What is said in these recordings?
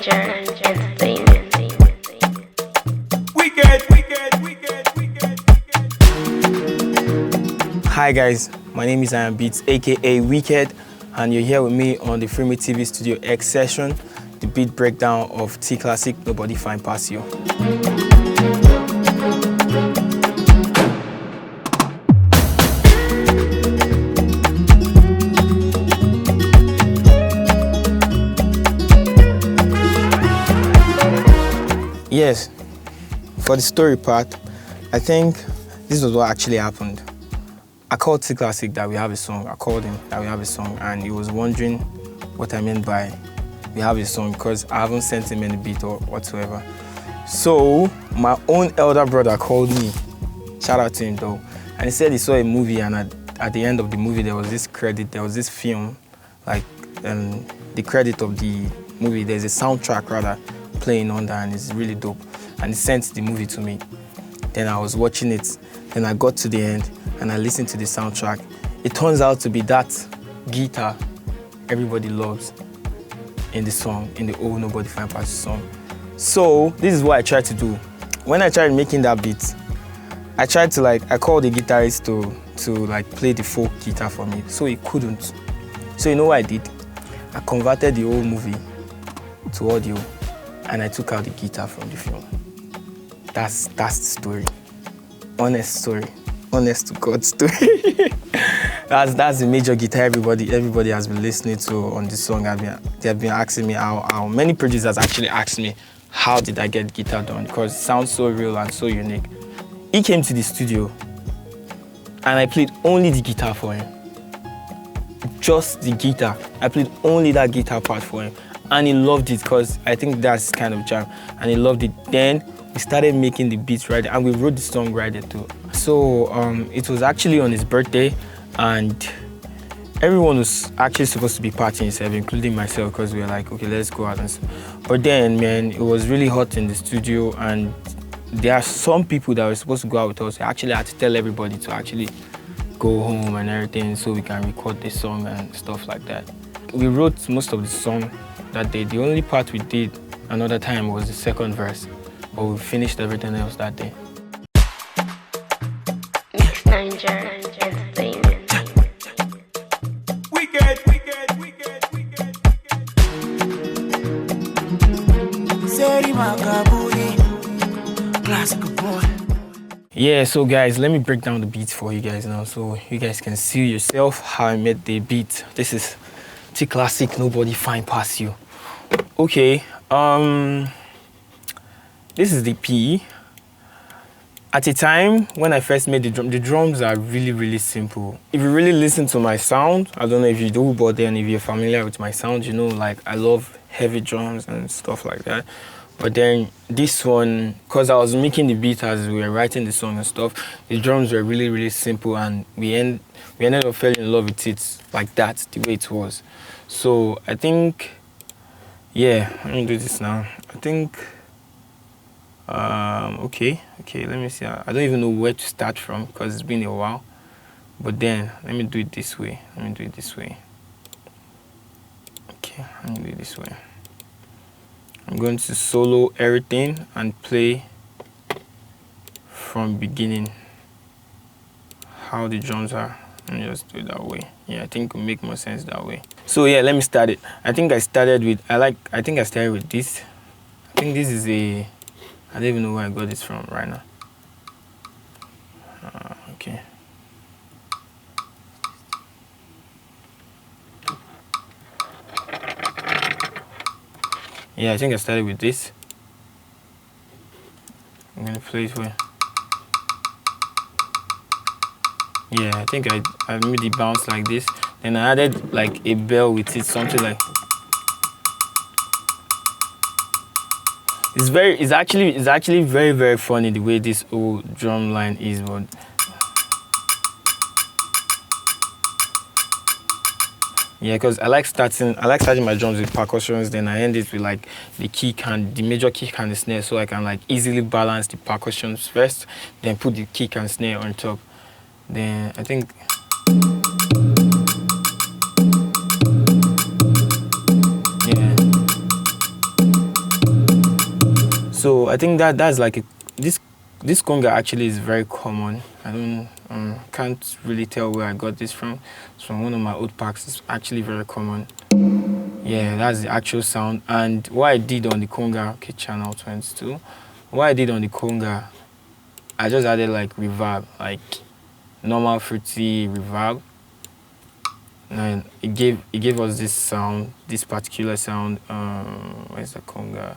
Hi guys, my name is IamBeatz, aka Wicked, and you're here with me on the Freeme TV Studio X session, the beat breakdown of T Classic Nobody Find Past You. Yes, for the story part, I think this was what actually happened. I called T Classic that we have a song. I called him that we have a song, and he was wondering what I meant by we have a song because I haven't sent him any beat or whatsoever. So my own elder brother called me. Shout out to him though, and he said he saw a movie, and at the end of the movie there was this credit, there was this film, like the credit of the movie. There's a soundtrack rather playing on that, and it's really dope. And he sent the movie to me. Then I was watching it. Then I got to the end and I listened to the soundtrack. It turns out to be that guitar everybody loves in the song, in the old Nobody Find Past You song. So this is what I tried to do. When I tried making that beat, I tried to I called the guitarist to play the folk guitar for me. So he couldn't. So you know what I did? I converted the old movie to audio and I took out the guitar from the film. That's the story. Honest story. Honest to God story. that's the major guitar everybody has been listening to on this song. They have been asking me how many producers actually asked me how did I get guitar done, because it sounds so real and so unique. He came to the studio and I played only the guitar for him. Just the guitar. I played only that guitar part for him. And he loved it because I think that's kind of jam. And he loved it. Then we started making the beats right there, and we wrote the song right there too. So it was actually on his birthday, and everyone was actually supposed to be partying himself, including myself, because we were like, okay, let's go out and stuff. But then, man, it was really hot in the studio, and there are some people that were supposed to go out with us. I actually had to tell everybody to actually go home and everything so we can record the song and stuff like that. We wrote most of the song that day. The only part we did another time was the second verse, but we finished everything else that day. Yeah, so guys, let me break down the beats for you guys now so you guys can see yourself how I made the beat. This is T Classic Nobody Find Past You. Okay, this is the P. At the time when I first made the drums are really simple. If you really listen to my sound, I don't know if you do, but then if you're familiar with my sound, you know, like I love heavy drums and stuff like that. But then this one, because I was making the beat as we were writing the song and stuff, the drums were really simple, and we ended up falling in love with it like that, the way it was. So I think, yeah, let me do this now. I think, okay, let me see. I don't even know where to start from because it's been a while. But then, let me do it this way. Okay, let me do it this way. I'm going to solo everything and play from beginning how the drums are. Let me just do it that way. Yeah, I think it will make more sense that way. So yeah, let me start it. I think I started with this. I think this is I don't even know where I got this from right now. Okay. Yeah, I think I started with this. I'm gonna play it for you. Yeah, I think I made it bounce like this. Then I added like a bell with it, something like. It's actually very funny the way this old drum line is, but. Yeah, because I like starting my drums with percussions, then I end it with like the major kick and the snare, so I can like easily balance the percussions first, then put the kick and snare on top. Then I think yeah. I think that's like this conga actually is very common. I don't can't really tell where I got this from. It's from one of my old packs. It's actually very common. Yeah, that's the actual sound. And what I did on the conga, okay, channel 22. What I did on the conga, I just added like reverb, like normal fruity reverb. And it gave us this sound, this particular sound. Where's the conga?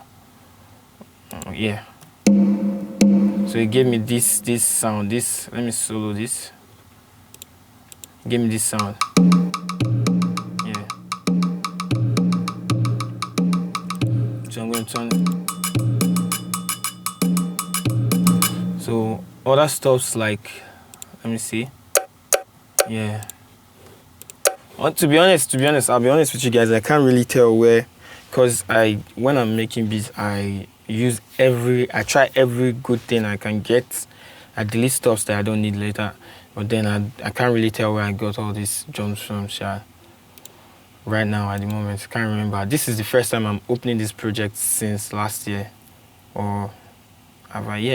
Yeah. So it gave me this sound. This, let me solo this. It gave me this sound. Yeah. So I'm going to turn. So other stuff's like, let me see. Yeah. To be honest, I'll be honest with you guys. I can't really tell where, because when I'm making beats, I try every good thing I can get. I delete stuff that I don't need later. But then I can't really tell where I got all these drums from. Right now, at the moment, I can't remember. This is the first time I'm opening this project since last year, or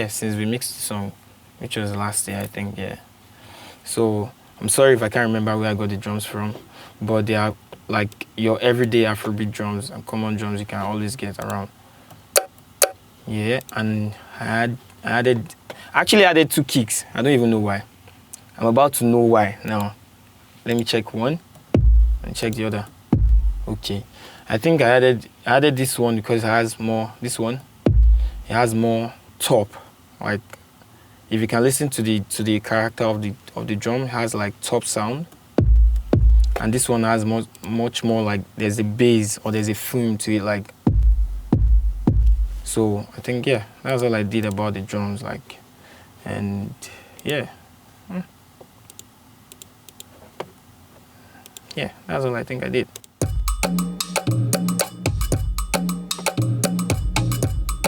since we mixed the song, which was last year, I think. Yeah. So I'm sorry if I can't remember where I got the drums from, but they are like your everyday Afrobeat drums and common drums you can always get around. Yeah, and I actually added 2 kicks. I don't even know why. I'm about to know why now. Let me check one and check the other. Okay, I think I added this one because it has more. This one, it has more top. Like, if you can listen to the character of the drum, it has like top sound, and this one has much more like there's a bass or there's a Freeme to it, like. So I think, yeah, that's all I did about the drums, like, and yeah. Yeah, that's all I think I did.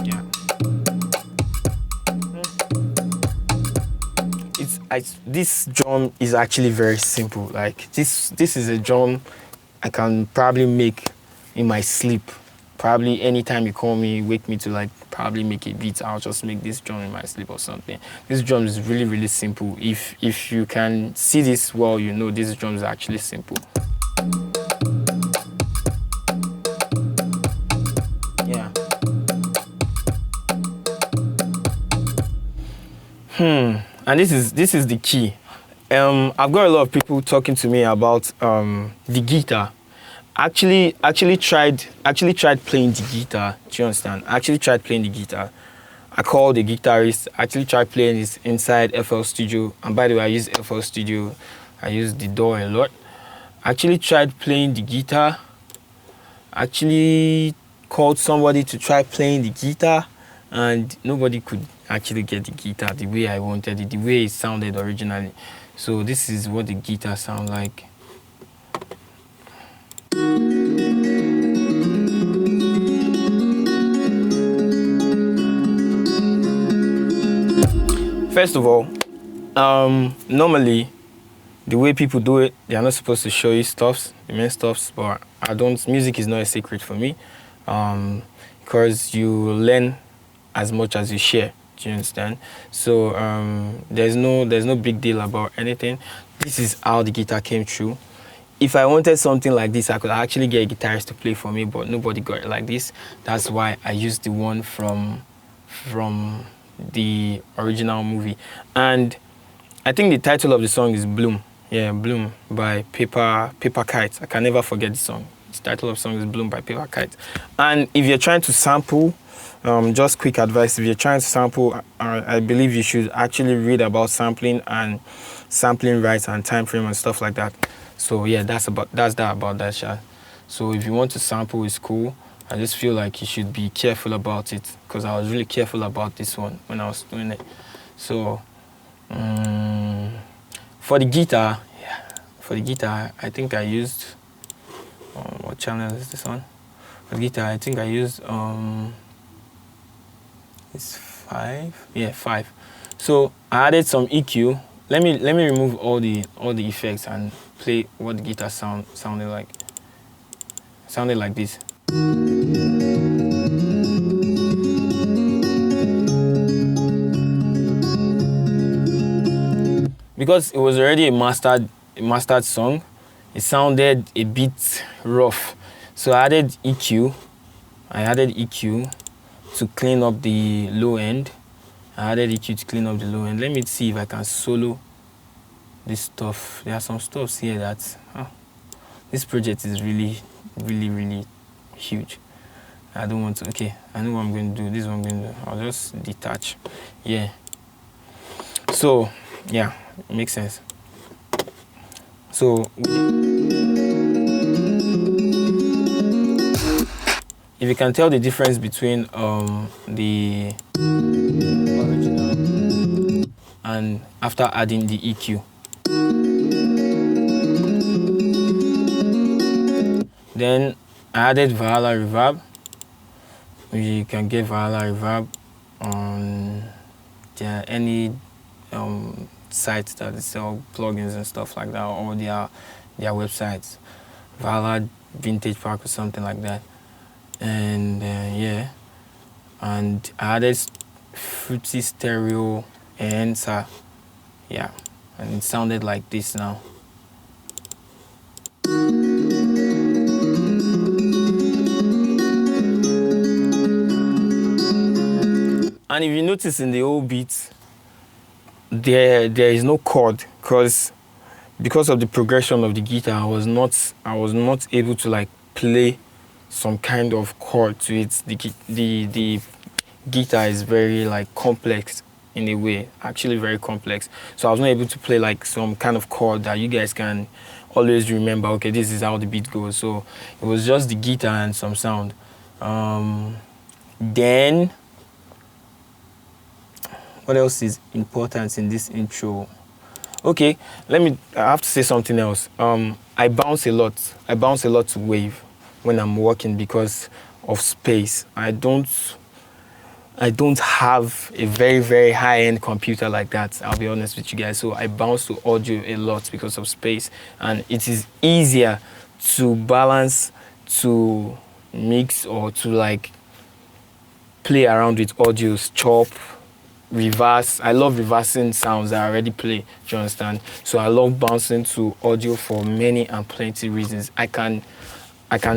Yeah. This drum is actually very simple. Like, this is a drum I can probably make in my sleep. Probably anytime you call me, wake me to like probably make a beat, I'll just make this drum in my sleep or something. This drum is really, really simple. If you can see this well, you know this drum is actually simple. Yeah. And this is the key. I've got a lot of people talking to me about the guitar. Actually tried playing the guitar. Do you understand? I actually tried playing the guitar. I called the guitarist. Actually tried playing this inside FL Studio. And by the way, I use FL Studio. I use the DAW a lot. Actually tried playing the guitar. Actually called somebody to try playing the guitar, and nobody could actually get the guitar the way I wanted it, the way it sounded originally. So this is what the guitar sounds like. First of all, normally the way people do it, they are not supposed to show you stuffs, the main stuffs, but I don't. Music is not a secret for me, because you learn as much as you share. Do you understand? So there's no big deal about anything. This is how the guitar came through. If I wanted something like this, I could actually get a guitarist to play for me, but nobody got it like this. That's why I used the one from the original movie. And I think the title of the song is Bloom. Yeah, Bloom by Paper Kite. I can never forget the song. The title of the song is Bloom by Paper Kite. And if you're trying to sample, just quick advice, if you're trying to sample, I believe you should actually read about sampling and sampling rights and time frame and stuff like that. So yeah, that's about that shot. So if you want to sample, it's cool. I just feel like you should be careful about it, because I was really careful about this one when I was doing it. So for the guitar, I think I used what channel is this on? For the guitar, I think I used it's 5. Yeah, 5. So I added some EQ. Let me remove all the effects and play what the guitar sounded like. Sounded like this. because it was already a mastered song, it sounded a bit rough. So I added EQ. To clean up the low end. I added EQ to clean up the low end. Let me see if I can solo this stuff. There are some stuffs here that this project is really, really, really huge. I don't want to. Okay, I know what I'm going to do. This is what I'm going to do. I'll just detach. Yeah. So, yeah, it makes sense. So, if you can tell the difference between the original and after adding the EQ. Then I added Valhalla reverb. You can get Valhalla reverb on any sites that sell plugins and stuff like that, or their websites, Valhalla Vintage Park or something like that. And yeah, and I added Fruity Stereo Enhancer, yeah, and it sounded like this now. And if you notice in the old beats, there is no chord because of the progression of the guitar. I was not able to like play some kind of chord to it. The guitar is very like complex in a way, actually very complex. So I was not able to play like some kind of chord that you guys can always remember. Okay, this is how the beat goes. So it was just the guitar and some sound. Then what else is important in this intro? Okay, I have to say something else. I bounce a lot to wave when I'm working because of space. I don't have a very, very high-end computer like that, I'll be honest with you guys. So I bounce to audio a lot because of space, and it is easier to balance, to mix, or to like play around with audios, chop, reverse. I love reversing sounds that I already play, do you understand? So I love bouncing to audio for many and plenty reasons. I can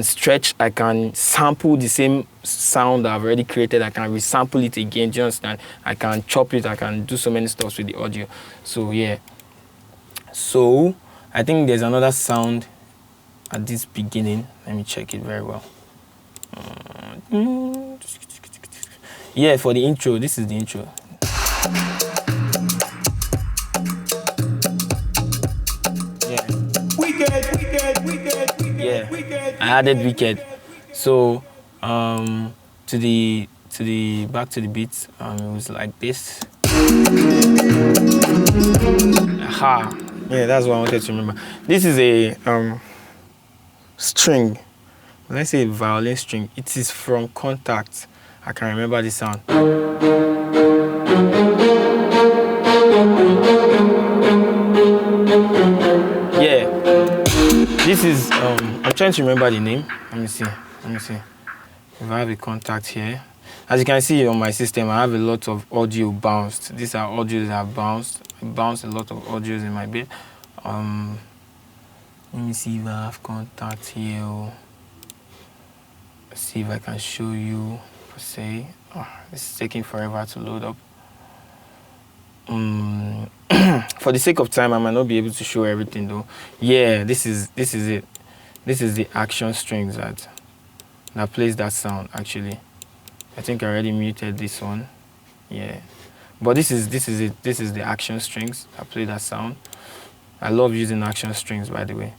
stretch, I can sample the same sound that I've already created, I can resample it again, do you understand? I can chop it, I can do so many stuff with the audio. So yeah. So I think there's another sound at this beginning. Let me check it very well. Yeah, for the intro, this is the intro. Yeah. Yeah, I added wicked. So to the back to the beats, it was like this. Aha. Yeah, that's what I wanted to remember. This is a string. When I say violin string, it is from Contact. I can remember the sound. Yeah. This is I'm trying to remember the name. Let me see. If I have a Contact here. As you can see on my system, I have a lot of audio bounced. These are audios that have bounced. I bounced a lot of audios in my bit. Let me see if I have Contact here. Let's see if I can show you per se. Oh, this is taking forever to load up. For the sake of time, I might not be able to show everything though. Yeah, this is it. This is the action strings that plays that sound actually. I think I already muted this one. Yeah. But this is it. This is the action strings that play that sound. I love using action strings, by the way.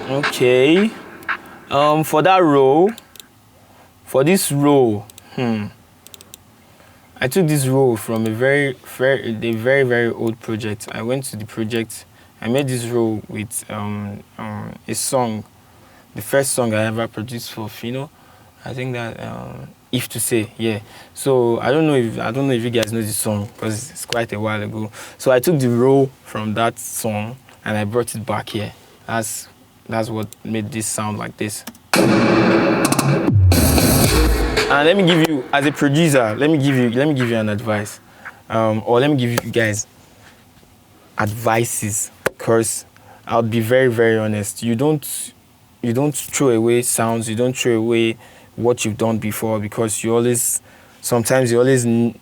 Okay, for this row, I took this row from a very, very old project. I went to the project I made this roll with a song, the first song I ever produced for Fino. I think that If to Say, yeah. So I don't know if you guys know this song because it's quite a while ago. So I took the roll from that song and I brought it back here. That's what made this sound like this. And let me give you, as a producer, let me give you an advice, or let me give you guys advices, because I'll be very, very honest. You don't throw away sounds. You don't throw away what you've done before, because you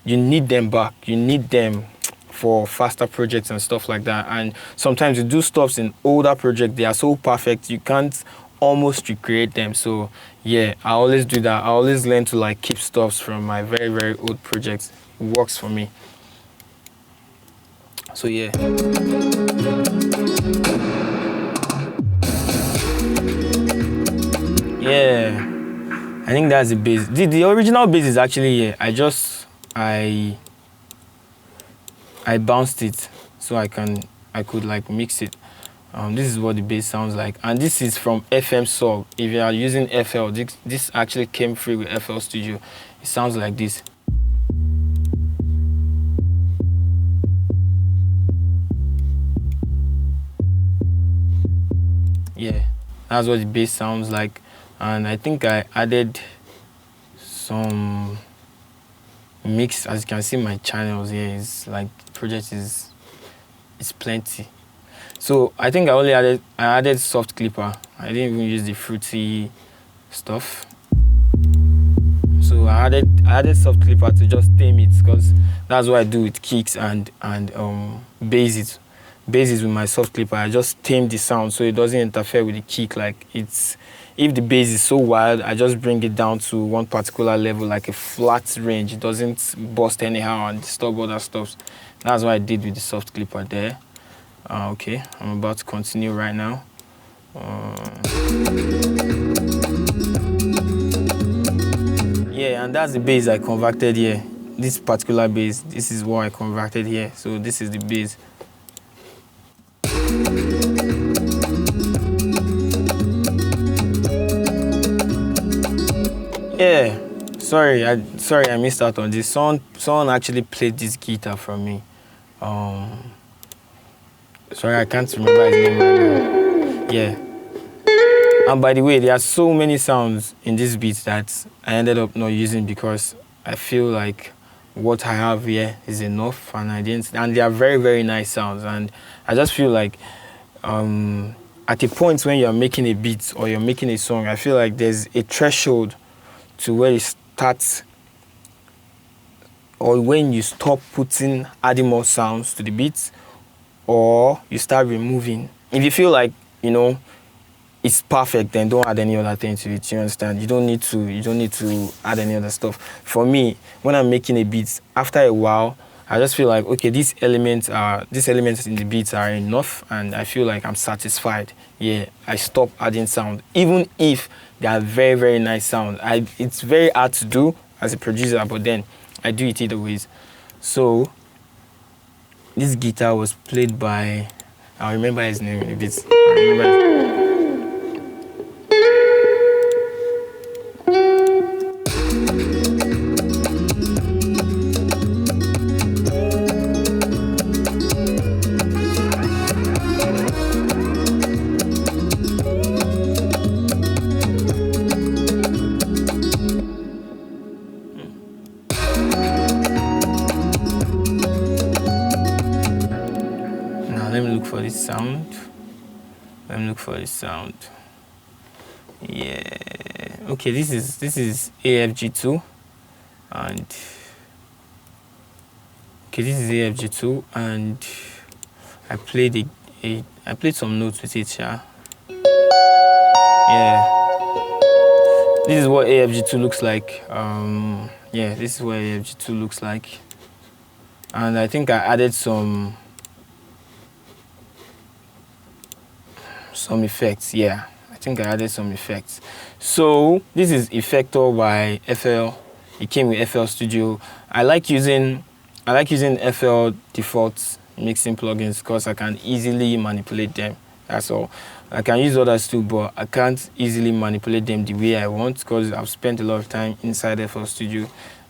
need them back. You need them for faster projects and stuff like that. And sometimes you do stuff in older projects, they are so perfect you can't almost recreate them. So yeah, I always do that. I always learn to like keep stuffs from my very, very old projects. It works for me. So yeah. Yeah, I think that's the bass. The original bass is actually here. I bounced it so I could like mix it. This is what the bass sounds like, and this is from FM Sub. If you are using FL, this actually came free with FL Studio. It sounds like this. Yeah, that's what the bass sounds like. And I think I added some mix. As you can see, my channels here is like project is plenty. So I think I added soft clipper. I didn't even use the fruity stuff. So I added soft clipper to just tame it, because that's what I do with kicks and basses. Basses with my soft clipper, I just tame the sound so it doesn't interfere with the kick. Like if the bass is so wild, I just bring it down to one particular level, like a flat range. It doesn't bust anyhow and disturb other stuff. That's what I did with the soft clipper there. Okay, I'm about to continue right now. Yeah, and that's the bass I converted here. This particular bass, this is what I converted here. So this is the bass. Yeah, sorry I missed out on this. Someone actually played this guitar from me. Sorry, I can't remember his name right now. Yeah. And by the way, there are so many sounds in this beat that I ended up not using because I feel like what I have here is enough, and and they are very, very nice sounds. And I just feel like at a point when you're making a beat or you're making a song, I feel like there's a threshold to where it starts, or when you stop adding more sounds to the beats, or you start removing. If you feel like, it's perfect, then don't add any other thing to it. You understand? You don't need to add any other stuff. For me, when I'm making a beat, after a while, I just feel like, okay, these elements in the beats are enough, and I feel like I'm satisfied. Yeah, I stop adding sound, even if they are very, very nice sound. It's very hard to do as a producer, but then I do it either ways. So this guitar was played by, I remember his name in the beats. Let me look for this sound. Yeah. Okay, this is AFG2, and and I played I played some notes with it, yeah. This is what AFG2 looks like. Yeah, this is what AFG2 looks like. And I think I added some effects. Yeah, I think I added some effects. So this is Effector by FL. It came with FL Studio. I like using FL defaults mixing plugins because I can easily manipulate them. That's all. I can use others too, but I can't easily manipulate them the way I want because I've spent a lot of time inside FL Studio,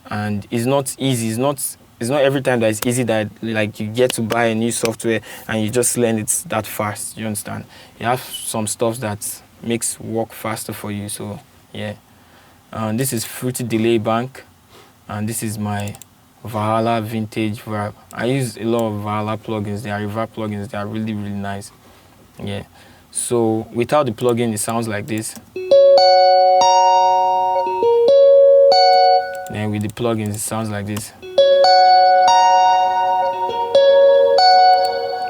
and it's not easy. It's not every time that it's easy that like you get to buy a new software and you just learn it that fast. You understand? You have some stuff that makes work faster for you. So yeah. This is Fruity Delay Bank, and this is my Valhalla Vintage Reverb. I use a lot of Valhalla plugins. They are reverb plugins. They are really, really nice. Yeah. So without the plugin, it sounds like this. Then with the plugins, it sounds like this.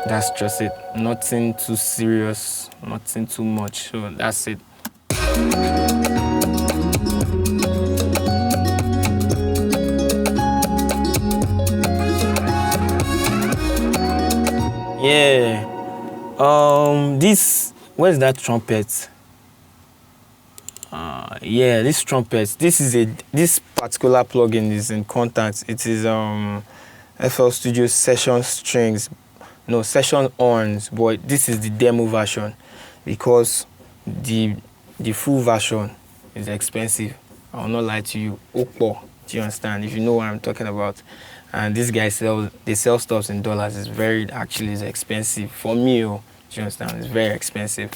That's just it. Nothing too serious, nothing too much. So that's it. Yeah. Where's that trumpet? Yeah, this trumpet. This particular plugin is in Contact. It is FL Studio Session Strings, no Session Horns, but this is the demo version because the full version is expensive. I will not lie to you. Okpo, do you understand? If you know what I'm talking about. And these guys sell stuff in dollars. It's expensive for me. Do you understand? It's very expensive.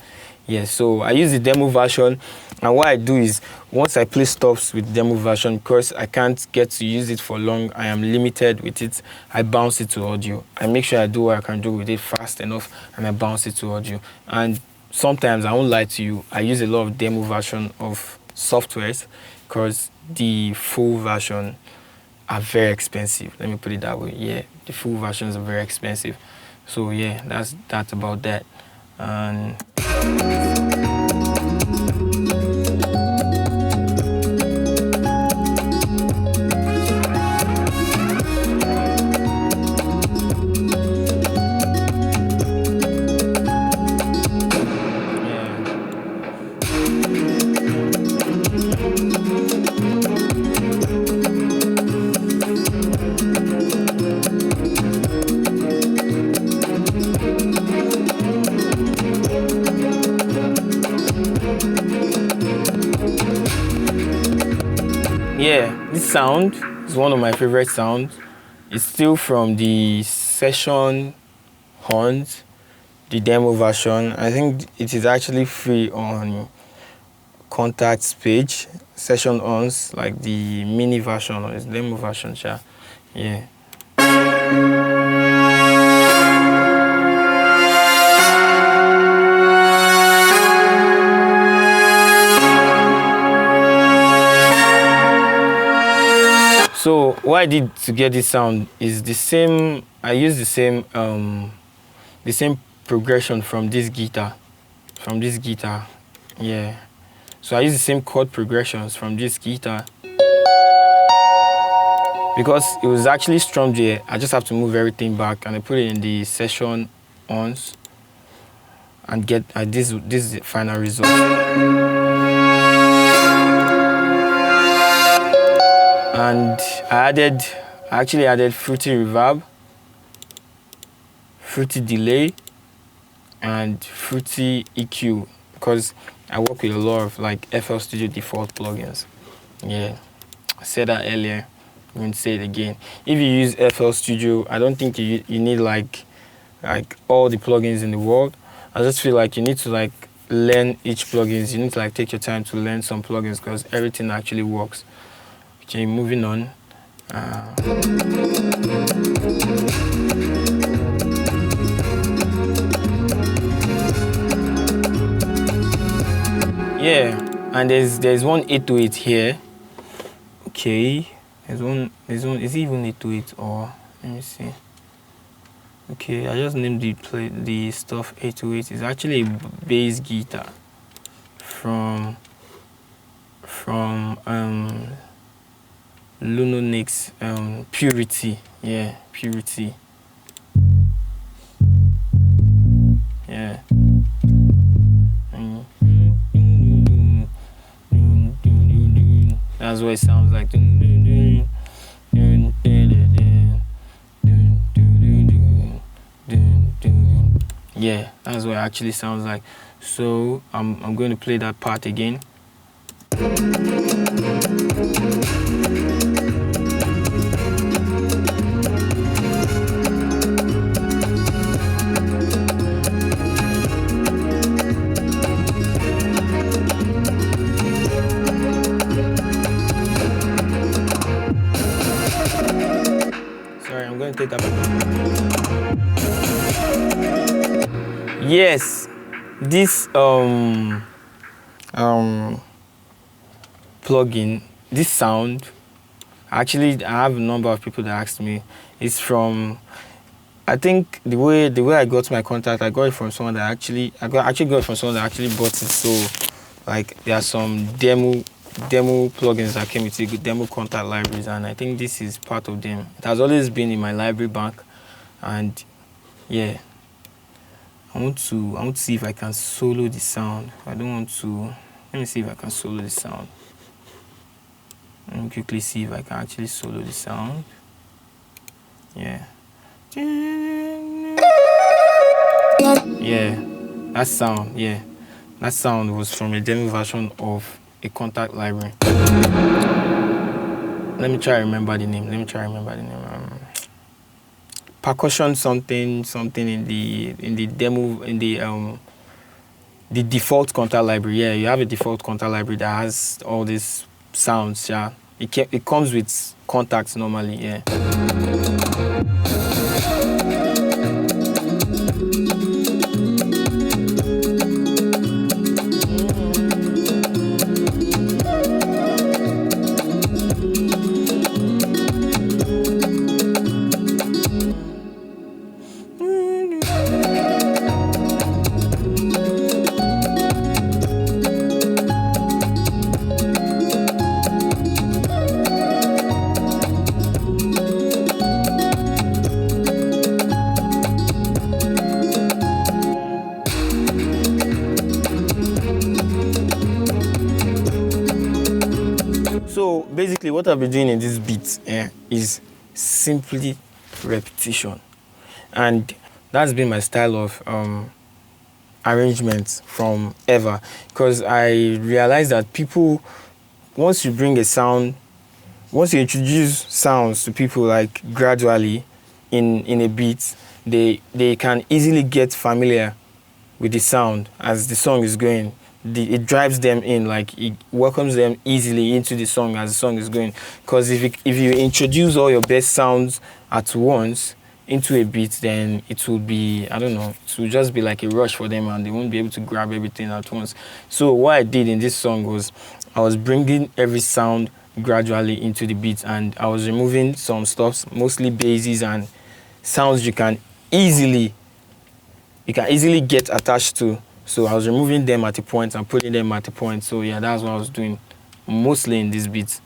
Yeah, so I use the demo version, and what I do is once I play stuffs with demo version, because I can't get to use it for long, I am limited with it. I bounce it to audio. I make sure I do what I can do with it fast enough, and I bounce it to audio. And sometimes I won't lie to you, I use a lot of demo version of softwares because the full version are very expensive. Let me put it that way. Yeah, the full versions are very expensive. So yeah, that's about that. And yeah, this sound is one of my favorite sounds. It's still from the Session Horns, the demo version. I think it is actually free on Contact's page. Session Horns, like the mini version or the demo version, sure. Yeah. So what I did to get this sound is the same. I use the same progression from this guitar. Yeah. So I use the same chord progressions from this guitar because it was actually strummed here. I just have to move everything back and I put it in the Session Horns and get this is the final result. And I actually added Fruity Reverb, Fruity Delay, and Fruity EQ because I work with a lot of like FL Studio default plugins. Yeah, I said that earlier. I'm going to say it again. If you use FL Studio, I don't think you need like all the plugins in the world. I just feel like you need to like learn each plugins. You need to like take your time to learn some plugins because everything actually works. Okay, moving on. Yeah, and there's one 808 here. Okay, there's one. Is it even 808 or let me see. Okay, I just named the stuff 808. It's actually a bass guitar from Lunonix, Purity. Yeah, Purity. Yeah. That's what it sounds like. Yeah, that's what it actually sounds like. So I'm going to play that part again. Sorry, I'm going to take that back. Yes, this plugin, this sound, actually I have a number of people that asked me. It's from, I think the way I got my contact, I got it from someone that actually got it from someone that actually bought it. So like there are some demo plugins that came with it, demo contact libraries, and I think this is part of them. It has always been in my library bank, and yeah, I want to see if I can solo the sound. I don't want to. Let me see if I can solo the sound. Let me quickly see if I can actually solo the sound. Yeah. Yeah, that sound, yeah. That sound was from a demo version of a contact library. Let me try to remember the name. Percussion something in the demo, in the default contact library. Yeah, you have a default contact library that has all these sounds. Yeah, it comes with contacts normally. Yeah. So basically what I've been doing in this beat is simply repetition, and that's been my style of arrangement from ever, because I realized that people, once you introduce sounds to people like gradually in a beat, they can easily get familiar with the sound as the song is going. It drives them in, like it welcomes them easily into the song as the song is going. Because if you introduce all your best sounds at once into a beat, then it will be, I don't know, it will just be like a rush for them and they won't be able to grab everything at once. So what I did in this song was I was bringing every sound gradually into the beat, and I was removing some stuff, mostly basses and sounds you can easily get attached to. So I was removing them at a point and putting them at a point. So yeah, that's what I was doing mostly in this beat.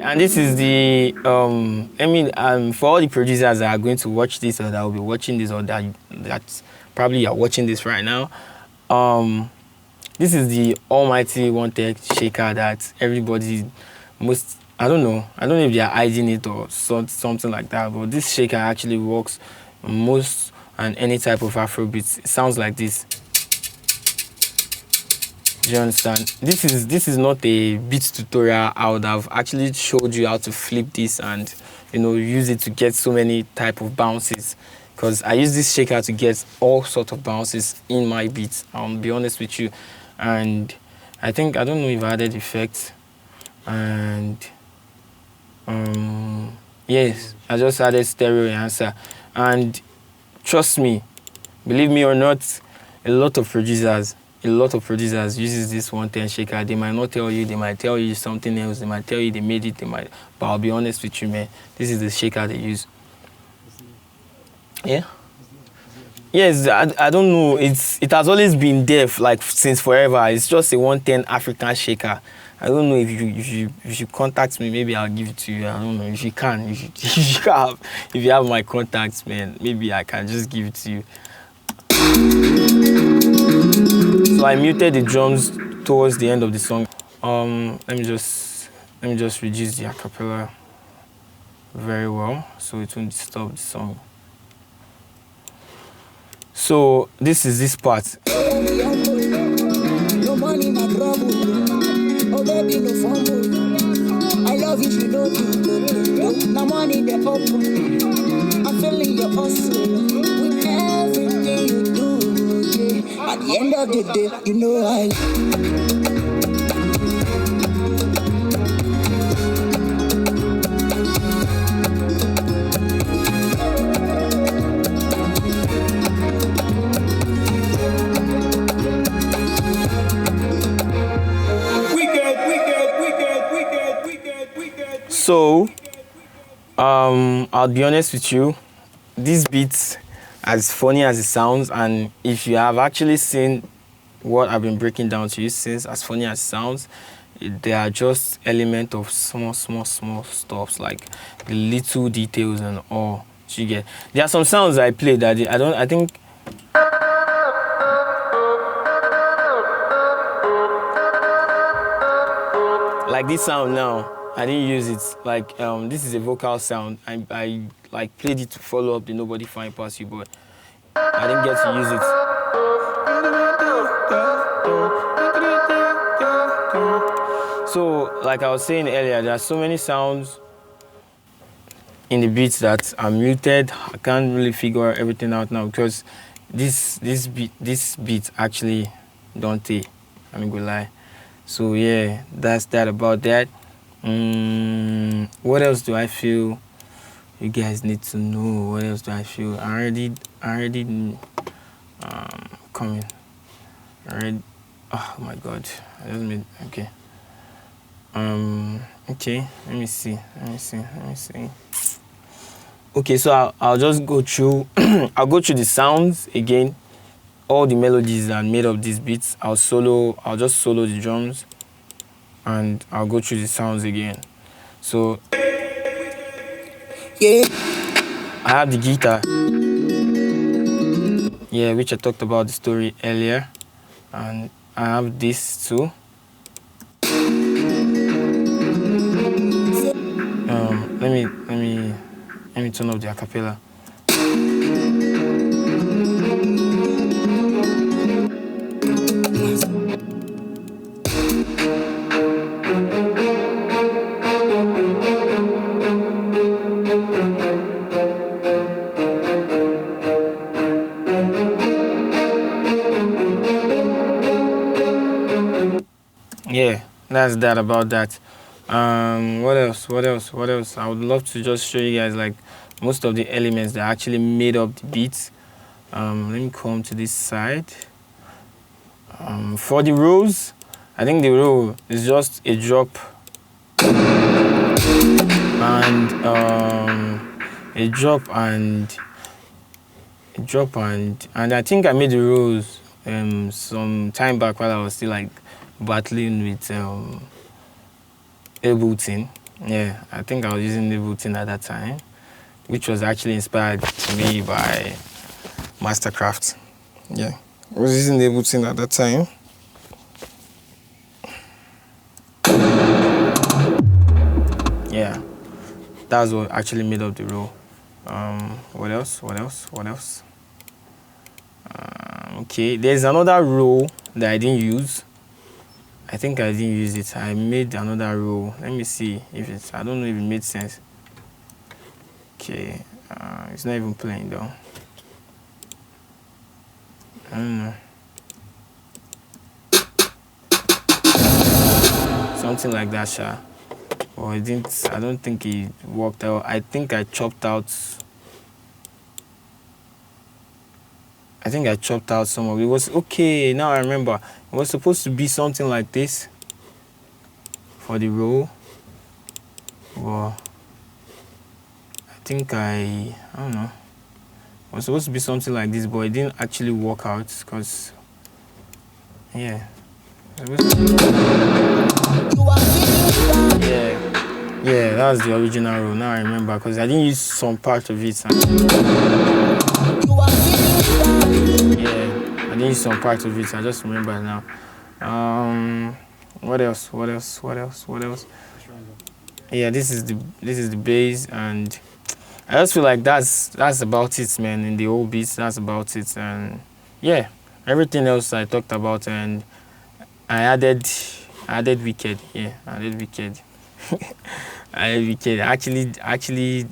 And this is the for all the producers that are going to watch this, or that will be watching this, or that probably are watching this right now, this is the almighty wanted shaker that everybody I don't know if they are hiding it or something like that, but this shaker actually works most on any type of Afrobeat. It sounds like this. Do you understand? This is not a beat tutorial. I would have actually showed you how to flip this and use it to get so many type of bounces, because I use this shaker to get all sorts of bounces in my beats. I'll be honest with you, and I think, I don't know if I added effects, and yes, I just added stereo enhancer. And trust me, believe me or not, a lot of producers uses this 110 shaker. They might not tell you, they might tell you something else, they might tell you they made it, but I'll be honest with you, man, this is the shaker they use. Yeah. Yes, I don't know. It has always been there, like since forever. It's just a 110 African shaker. I don't know if you contact me, maybe I'll give it to you. I don't know if you can. If you have my contacts, man, maybe I can just give it to you. So I muted the drums towards the end of the song. Let me just reduce the acapella very well so it won't disturb the song. So this is this part. No money, no trouble. Oh baby, no fumble. I love you, you know. No money, the open. I'm feeling your hustle with everything you do. Yeah. At the end of the day, you know I. So, I'll be honest with you, this beat, as funny as it sounds, and if you have actually seen what I've been breaking down to you since, as funny as it sounds, they are just elements of small stuffs, like the little details and all. You get. There are some sounds I play that I think. Like this sound now. I didn't use it. Like this is a vocal sound. I like played it to follow up the Nobody Fine Past You, but I didn't get to use it. So like I was saying earlier, there are so many sounds in the beats that are muted. I can't really figure everything out now because this beat actually don't take. I'm not gonna lie. So yeah, that's that about that. What else do I feel you guys need to know? What else do I feel? I already coming. Already. Oh my god. I just made okay. Okay, let me see. Okay, so I'll just go through I'll go through the sounds again, all the melodies that made up these beats. I'll just solo the drums, and I'll go through the sounds again. So yeah, I have the guitar, yeah, which I talked about the story earlier, and I have this too. Let me turn off the acapella. Yeah, that's that about that. What else? I would love to just show you guys like most of the elements that actually made up the beats. Let me come to this side. For the rolls, I think the roll is just a drop and and I think I made the rolls some time back while I was still like battling with Ableton. Yeah, I think I was using Ableton at that time, which was actually inspired to me by Mastercraft. Yeah, I was using Ableton at that time. Yeah, that's what actually made up the roll. What else? Okay, there's another roll that I didn't use. I think I didn't use it. I made another roll. Let me see if it's. I don't know if it made sense. Okay, it's not even playing though. I don't know. something like that, sha. Or it didn't. I don't think it worked out. I think I chopped out. I think I chopped out some of it. It was okay. Now I remember. It was supposed to be something like this for the roll. Well, I think I don't know. It was supposed to be something like this, but it didn't actually work out because, yeah. Yeah, that was the original roll. Now I remember because I didn't use some part of it. Yeah, I didn't use some part of it. I just remember now. What else? Yeah, this is the bass, and I just feel like that's about it, man. In the whole beats, that's about it, and yeah, everything else I talked about, and I added wicked. Yeah, I added wicked. I added wicked. Actually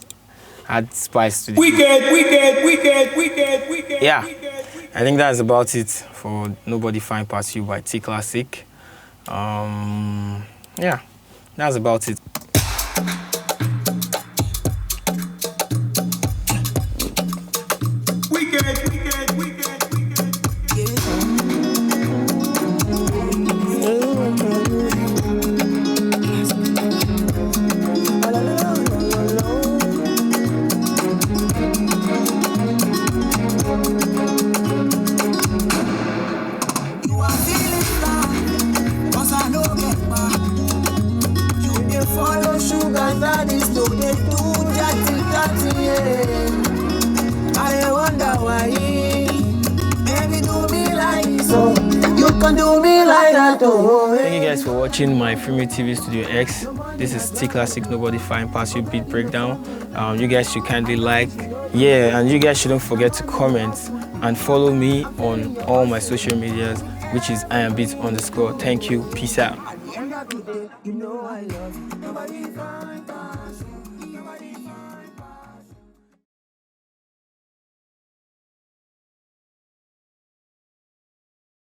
add spice to the wicked. Yeah, I think that's about it for Nobody Fine Past You by T Classic. Yeah, that's about it. I wonder why. Baby, do me like so. You can do me like that. Thank you guys for watching my Freeme TV Studio X. This is T Classic Nobody Fine Past You beat breakdown. You guys should kindly like, and you guys shouldn't forget to comment and follow me on all my social medias, which is IamBeatz_. Thank you. Peace out. You know I love you. Nobody fine past you.